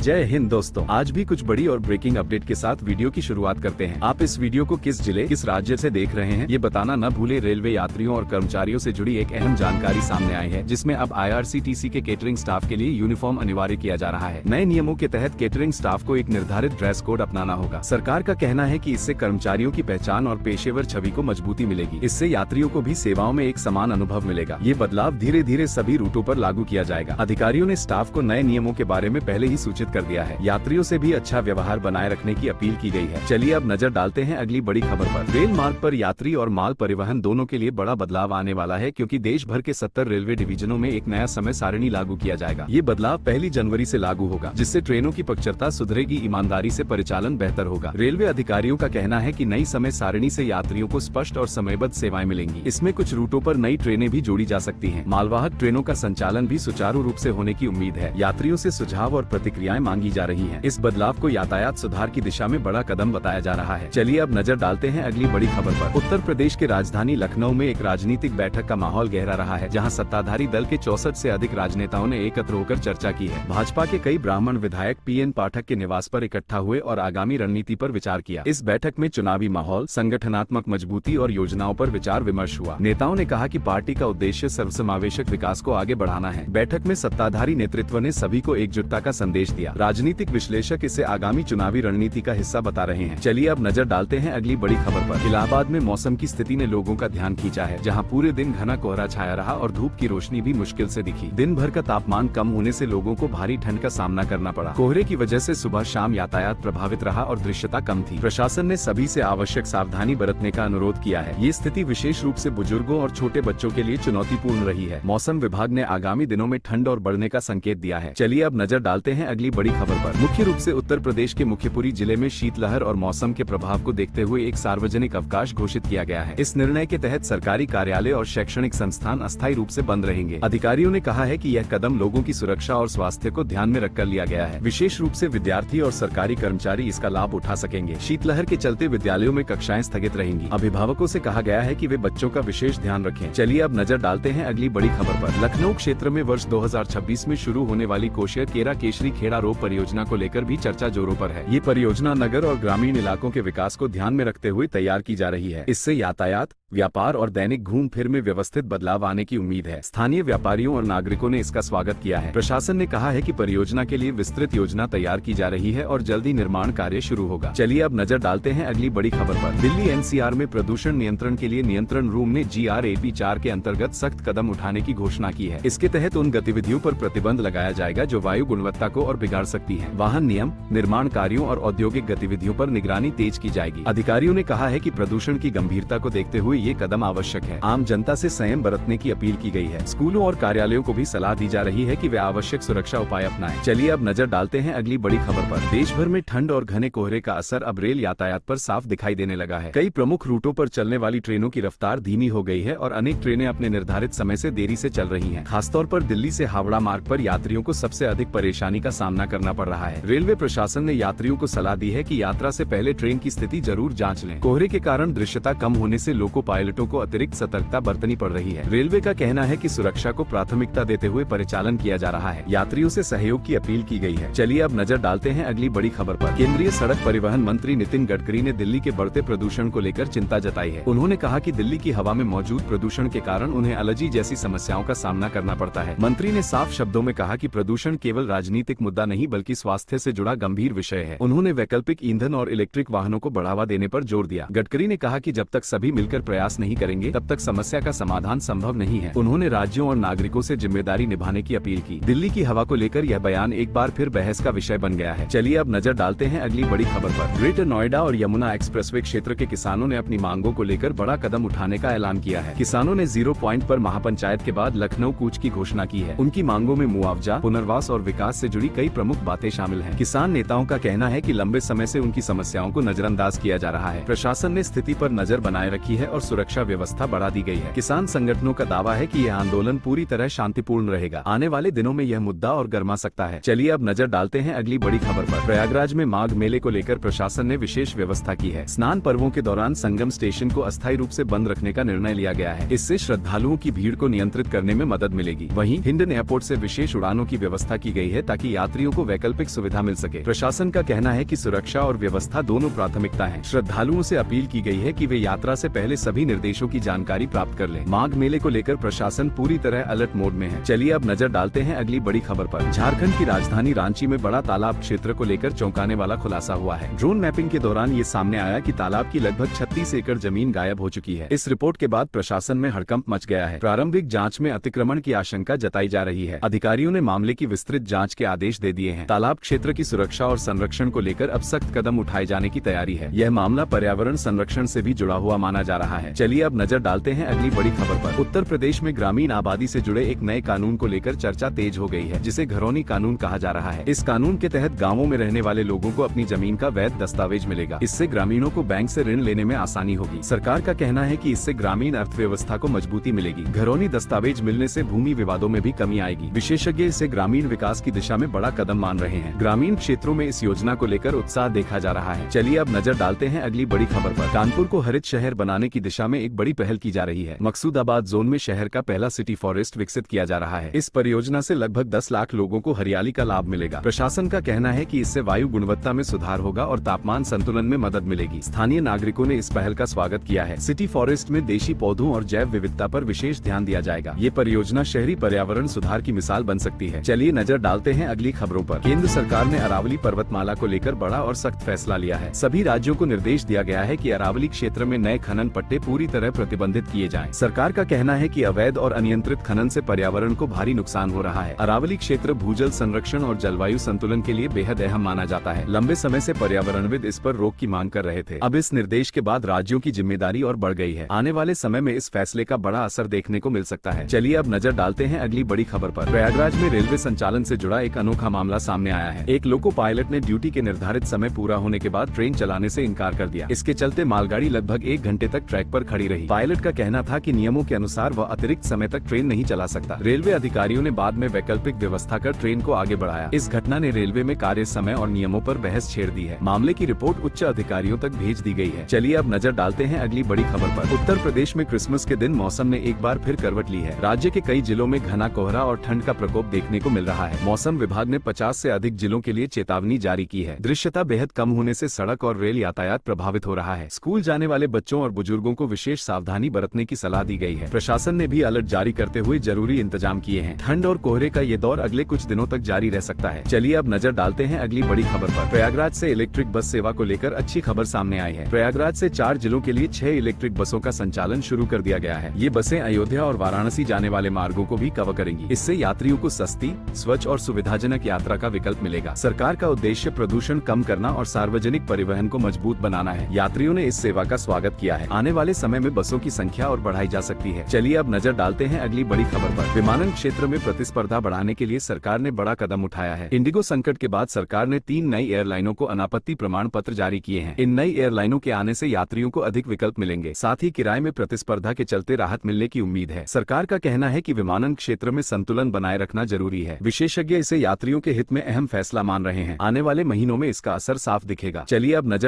जय हिंद दोस्तों, आज भी कुछ बड़ी और ब्रेकिंग अपडेट के साथ वीडियो की शुरुआत करते हैं। आप इस वीडियो को किस जिले किस राज्य से देख रहे हैं ये बताना न भूले। रेलवे यात्रियों और कर्मचारियों से जुड़ी एक अहम जानकारी सामने आई है, जिसमें अब IRCTC के केटरिंग स्टाफ के लिए यूनिफॉर्म अनिवार्य किया जा रहा है। नए नियमों के तहत केटरिंग स्टाफ को एक निर्धारित ड्रेस कोड अपनाना होगा। सरकार का कहना है कि इससे कर्मचारियों की पहचान और पेशेवर छवि को मजबूती मिलेगी। इससे यात्रियों को भी सेवाओं में एक समान अनुभव मिलेगा। ये बदलाव धीरे धीरे सभी रूटों पर लागू किया जाएगा। अधिकारियों ने स्टाफ को नए नियमों के बारे में पहले ही सूचित कर दिया है। यात्रियों से भी अच्छा व्यवहार बनाए रखने की अपील की गई है। चलिए अब नजर डालते हैं अगली बड़ी खबर पर। रेल मार्ग पर यात्री और माल परिवहन दोनों के लिए बड़ा बदलाव आने वाला है, क्योंकि देश भर के 70 रेलवे डिवीजनों में एक नया समय सारणी लागू किया जाएगा। ये बदलाव 1 जनवरी से लागू होगा, जिससे ट्रेनों की पक्चरता सुधरेगी, ईमानदारी से परिचालन बेहतर होगा। रेलवे अधिकारियों का कहना है कि नई समय सारणी से यात्रियों को स्पष्ट और समयबद्ध सेवाएं मिलेंगी। इसमें कुछ रूटों पर नई ट्रेनें भी जोड़ी जा सकती हैं। मालवाहक ट्रेनों का संचालन भी सुचारू रूप से होने की उम्मीद है। यात्रियों से सुझाव और प्रतिक्रियाएं मांगी जा रही हैं। इस बदलाव को यातायात सुधार की दिशा में बड़ा कदम बताया जा रहा है। चलिए अब नजर डालते हैं अगली बड़ी खबर पर। उत्तर प्रदेश के राजधानी लखनऊ में एक राजनीतिक बैठक का माहौल गहरा रहा है, जहां सत्ताधारी दल के 64 से अधिक राजनेताओं ने एकत्र होकर चर्चा की है। भाजपा के कई ब्राह्मण विधायक PN पाठक के निवास पर इकट्ठा हुए और आगामी रणनीति पर विचार किया। इस बैठक में चुनावी माहौल, संगठनात्मक मजबूती और योजनाओं पर विचार विमर्श हुआ। नेताओं ने कहा कि पार्टी का उद्देश्य सर्वसमावेशक विकास को आगे बढ़ाना है। बैठक में सत्ताधारी नेतृत्व ने सभी को एकजुटता का संदेश दिया। राजनीतिक विश्लेषक इसे आगामी चुनावी रणनीति का हिस्सा बता रहे हैं। चलिए अब नजर डालते हैं अगली बड़ी खबर पर। इलाहाबाद में मौसम की स्थिति ने लोगों का ध्यान खींचा है, जहां पूरे दिन घना कोहरा छाया रहा और धूप की रोशनी भी मुश्किल से दिखी। दिन भर का तापमान कम होने से लोगों को भारी ठंड का सामना करना पड़ा। कोहरे की वजह से सुबह शाम यातायात प्रभावित रहा और दृश्यता कम थी। प्रशासन ने सभी से आवश्यक सावधानी बरतने का अनुरोध किया है। ये स्थिति विशेष रूप से बुजुर्गों और छोटे बच्चों के लिए चुनौतीपूर्ण रही है। मौसम विभाग ने आगामी दिनों में ठंड और बढ़ने का संकेत दिया है। चलिए अब नजर डालते हैं अगली बड़ी खबर पर। मुख्य रूप से उत्तर प्रदेश के मुख्यपुरी जिले में शीतलहर और मौसम के प्रभाव को देखते हुए एक सार्वजनिक अवकाश घोषित किया गया है। इस निर्णय के तहत सरकारी कार्यालय और शैक्षणिक संस्थान अस्थायी रूप से बंद रहेंगे। अधिकारियों ने कहा है कि यह कदम लोगों की सुरक्षा और स्वास्थ्य को ध्यान में रखकर लिया गया है। विशेष रूप से विद्यार्थी और सरकारी कर्मचारी इसका लाभ उठा सकेंगे। शीतलहर के चलते विद्यालयों में कक्षाएं स्थगित रहेंगी। अभिभावकों से कहा गया है कि वे बच्चों का विशेष ध्यान रखें। चलिए अब नजर डालते हैं अगली बड़ी खबर पर। लखनऊ क्षेत्र में वर्ष 2026 में शुरू होने वाली कोशियर केरा केशरी खेड़ा रोप परियोजना को लेकर भी चर्चा जोरों पर है। ये परियोजना नगर और ग्रामीण इलाकों के विकास को ध्यान में रखते हुए तैयार की जा रही है। इससे यातायात, व्यापार और दैनिक घूम फिर में व्यवस्थित बदलाव आने की उम्मीद है। स्थानीय व्यापारियों और नागरिकों ने इसका स्वागत किया है। प्रशासन ने कहा है कि परियोजना के लिए विस्तृत योजना तैयार की जा रही है और जल्दी निर्माण कार्य शुरू होगा। चलिए अब नजर डालते हैं अगली बड़ी खबर पर। दिल्ली NCR में प्रदूषण नियंत्रण के लिए नियंत्रण रूम ने GRAP 4 के अंतर्गत सख्त कदम उठाने की घोषणा की है। इसके तहत उन गतिविधियों पर प्रतिबंध लगाया जाएगा जो वायु गुणवत्ता को और बिगाड़ सकती है। वाहन नियम, निर्माण कार्यों और औद्योगिक गतिविधियों पर निगरानी तेज की जाएगी। अधिकारियों ने कहा है कि प्रदूषण की गंभीरता को देखते हुए ये कदम आवश्यक है। आम जनता से संयम बरतने की अपील की गई है। स्कूलों और कार्यालयों को भी सलाह दी जा रही है कि वे आवश्यक सुरक्षा उपाय अपनाएं। चलिए अब नजर डालते हैं अगली बड़ी खबर पर। देश भर में ठंड और घने कोहरे का असर अब रेल यातायात पर साफ दिखाई देने लगा है। कई प्रमुख रूटों पर चलने वाली ट्रेनों की रफ्तार धीमी हो गई है और अनेक ट्रेनें अपने निर्धारित समय से देरी से चल रही हैं। खासतौर पर दिल्ली से हावड़ा मार्ग पर यात्रियों को सबसे अधिक परेशानी का सामना करना पड़ रहा है। रेलवे प्रशासन ने यात्रियों को सलाह दी है कि यात्रा से पहले ट्रेन की स्थिति जरूर जांच लें। कोहरे के कारण दृश्यता कम होने से लोको पायलटों को अतिरिक्त सतर्कता बरतनी पड़ रही है। रेलवे का कहना है कि सुरक्षा को प्राथमिकता देते हुए परिचालन किया जा रहा है। यात्रियों से सहयोग की अपील की गई है। चलिए अब नजर डालते हैं अगली बड़ी खबर पर। केंद्रीय सड़क परिवहन मंत्री नितिन गडकरी ने दिल्ली के बढ़ते प्रदूषण को लेकर चिंता जताई है। उन्होंने कहा कि दिल्ली की हवा में मौजूद प्रदूषण के कारण उन्हें एलर्जी जैसी समस्याओं का सामना करना पड़ता है। मंत्री ने साफ शब्दों में कहा कि प्रदूषण केवल राजनीतिक मुद्दा नहीं बल्कि स्वास्थ्य से जुड़ा गंभीर विषय है। उन्होंने वैकल्पिक ईंधन और इलेक्ट्रिक वाहनों को बढ़ावा देने पर जोर दिया। गडकरी ने कहा कि जब तक सभी मिलकर प्रयास नहीं करेंगे तब तक समस्या का समाधान संभव नहीं है। उन्होंने राज्यों और नागरिकों से जिम्मेदारी निभाने की अपील की। दिल्ली की हवा को लेकर यह बयान एक बार फिर बहस का विषय बन गया है। चलिए अब नजर डालते हैं अगली बड़ी खबर पर। ग्रेटर नोएडा और यमुना एक्सप्रेसवे क्षेत्र के किसानों ने अपनी मांगों को लेकर बड़ा कदम उठाने का ऐलान किया है। किसानों ने 0 पॉइंट पर महापंचायत के बाद लखनऊ कूच की घोषणा की है। उनकी मांगों में मुआवजा, पुनर्वास और विकास से जुड़ी कई प्रमुख बातें शामिल हैं। किसान नेताओं का कहना है कि लंबे समय से उनकी समस्याओं को नजरअंदाज किया जा रहा है। प्रशासन ने स्थिति पर नजर बनाए रखी है और सुरक्षा व्यवस्था बढ़ा दी गई है। किसान संगठनों का दावा है कि यह आंदोलन पूरी तरह शांतिपूर्ण रहेगा। आने वाले दिनों में यह मुद्दा और गर्मा सकता है। चलिए अब नजर डालते हैं अगली बड़ी खबर पर। प्रयागराज में माघ मेले को लेकर प्रशासन ने विशेष व्यवस्था की है। स्नान पर्वों के दौरान संगम स्टेशन को अस्थायी रूप से बंद रखने का निर्णय लिया गया है। इससे श्रद्धालुओं की भीड़ को नियंत्रित करने में मदद मिलेगी। वहीं हिंडन एयरपोर्ट से विशेष उड़ानों की व्यवस्था की गई है ताकि यात्रियों को वैकल्पिक सुविधा मिल सके। प्रशासन का कहना है कि सुरक्षा और व्यवस्था दोनों प्राथमिकता है। श्रद्धालुओं से अपील की गई है कि वे यात्रा से पहले सभी निर्देशों की जानकारी प्राप्त कर लें। माघ मेले को लेकर प्रशासन पूरी तरह अलर्ट मोड में है। चलिए अब नजर डालते हैं अगली बड़ी खबर पर। झारखंड की राजधानी रांची में बड़ा तालाब क्षेत्र को लेकर चौंकाने वाला खुलासा हुआ है। ड्रोन मैपिंग के दौरान ये सामने आया कि तालाब की लगभग 36 एकड़ जमीन गायब हो चुकी है। इस रिपोर्ट के बाद प्रशासन में हड़कंप मच गया है। प्रारंभिक जांच में अतिक्रमण की आशंका जताई जा रही है। अधिकारियों ने मामले की विस्तृत जांच के आदेश दे दिए हैं। तालाब क्षेत्र की सुरक्षा और संरक्षण को लेकर अब सख्त कदम उठाए जाने की तैयारी है। यह मामला पर्यावरण संरक्षण से भी जुड़ा हुआ माना जा रहा है। चलिए अब नजर डालते हैं अगली बड़ी खबर पर। उत्तर प्रदेश में ग्रामीण आबादी से जुड़े एक नए कानून को लेकर चर्चा तेज हो गई है, जिसे घरौनी कानून कहा जा रहा है। इस कानून के तहत गाँवों में रहने वाले लोगों को अपनी जमीन का वैध दस्तावेज मिलेगा। इससे ग्रामीणों को बैंक से ऋण लेने में आसानी होगी। सरकार का कहना है कि इससे ग्रामीण अर्थव्यवस्था को मजबूती मिलेगी। घरौनी दस्तावेज मिलने से भूमि विवादों में भी कमी आएगी। विशेषज्ञ इसे ग्रामीण विकास की दिशा में बड़ा कदम मान रहे हैं। ग्रामीण क्षेत्रों में इस योजना को लेकर उत्साह देखा जा रहा है। चलिए अब नजर डालते हैं अगली बड़ी खबर पर। कानपुर को हरित शहर बनाने की दिशा में एक बड़ी पहल की जा रही है। मकसूदाबाद जोन में शहर का पहला सिटी फॉरेस्ट विकसित किया जा रहा है। इस परियोजना से लगभग 10 लाख लोगों को हरियाली का लाभ मिलेगा। प्रशासन का कहना है कि इससे वायु गुणवत्ता में सुधार होगा और तापमान संतुलन में मदद मिलेगी। स्थानीय नागरिकों ने इस पहल का स्वागत किया है। सिटी फॉरेस्ट में देशी पौधों और जैव विविधता पर विशेष ध्यान दिया जाएगा। ये परियोजना शहरी पर्यावरण सुधार की मिसाल बन सकती है। चलिए नजर डालते हैं अगली खबरों पर। केंद्र सरकार ने अरावली पर्वतमाला को लेकर बड़ा और सख्त फैसला लिया है। सभी राज्यों को निर्देश दिया गया है कि अरावली क्षेत्र में नए खनन पट्टे पूरी तरह प्रतिबंधित किए जाएं। सरकार का कहना है कि अवैध और अनियंत्रित खनन से पर्यावरण को भारी नुकसान हो रहा है। अरावली क्षेत्र भूजल संरक्षण और जलवायु संतुलन के लिए बेहद अहम माना जाता है। लंबे समय से पर्यावरणविद इस पर रोक की मांग कर रहे थे। अब इस निर्देश के बाद राज्यों की जिम्मेदारी और बढ़ गई है। आने वाले समय में इस फैसले का बड़ा असर देखने को मिल सकता है। चलिए अब नजर डालते हैं अगली बड़ी खबर पर। प्रयागराज में रेलवे संचालन से जुड़ा एक अनोखा मामला सामने आया है। एक लोको पायलट ने ड्यूटी के निर्धारित समय पूरा होने के बाद ट्रेन चलाने से इनकार कर दिया। इसके चलते मालगाड़ी लगभग 1 घंटे तक ट्रैक पर खड़ी रही। पायलट का कहना था कि नियमों के अनुसार वह अतिरिक्त समय तक ट्रेन नहीं चला सकता। रेलवे अधिकारियों ने बाद में वैकल्पिक व्यवस्था कर ट्रेन को आगे बढ़ाया। इस घटना ने रेलवे में कार्य समय और नियमों पर बहस छेड़ दी है। मामले की रिपोर्ट उच्च अधिकारियों तक भेज दी गई है। चलिए अब नजर डालते हैं अगली बड़ी खबर पर। उत्तर प्रदेश में क्रिसमस के दिन मौसम ने एक बार फिर करवट ली है। राज्य के कई जिलों में घना कोहरा और ठंड का प्रकोप देखने को मिल रहा है। मौसम विभाग ने 50 से अधिक जिलों के लिए चेतावनी जारी की है। दृश्यता बेहद कम होने से सड़क और रेल यातायात प्रभावित हो रहा है। स्कूल जाने वाले बच्चों और बुजुर्गों को विशेष सावधानी बरतने की सलाह दी गई है। प्रशासन ने भी अलर्ट जारी करते हुए जरूरी इंतजाम किए हैं। ठंड और कोहरे का ये दौर अगले कुछ दिनों तक जारी रह सकता है। चलिए अब नजर डालते हैं अगली बड़ी खबर पर। प्रयागराज से इलेक्ट्रिक बस सेवा को लेकर अच्छी खबर सामने आई है। प्रयागराज से 4 जिलों के लिए 6 इलेक्ट्रिक बसों का संचालन शुरू कर दिया गया है। ये बसें अयोध्या और वाराणसी जाने वाले मार्गों को भी कवर करेंगी। इससे यात्रियों को सस्ती, स्वच्छ और सुविधाजनक यात्रा का विकल्प मिलेगा। सरकार का उद्देश्य प्रदूषण कम करना और सार्वजनिक परिवहन को मजबूत बनाना है। यात्रियों ने इस सेवा का स्वागत किया है। आने वाले समय में बसों की संख्या और बढ़ाई जा सकती है। चलिए अब नजर डालते हैं अगली बड़ी खबर पर। विमानन क्षेत्र में प्रतिस्पर्धा बढ़ाने के लिए सरकार ने बड़ा कदम उठाया है। इंडिगो संकट के बाद सरकार ने 3 नई एयरलाइनों को अनापत्ति प्रमाण पत्र जारी किए हैं। इन नई एयरलाइनों के आने से यात्रियों को अधिक विकल्प मिलेंगे। साथ ही किराए में प्रतिस्पर्धा के चलते राहत मिलने की उम्मीद है। सरकार का कहना है कि विमानन क्षेत्र में संतुलन बनाए रखना जरूरी है। विशेषज्ञ इसे यात्रियों के हित में अहम फैसला मान रहे हैं। आने वाले महीनों में इसका असर साफ दिखेगा। चलिए अब नजर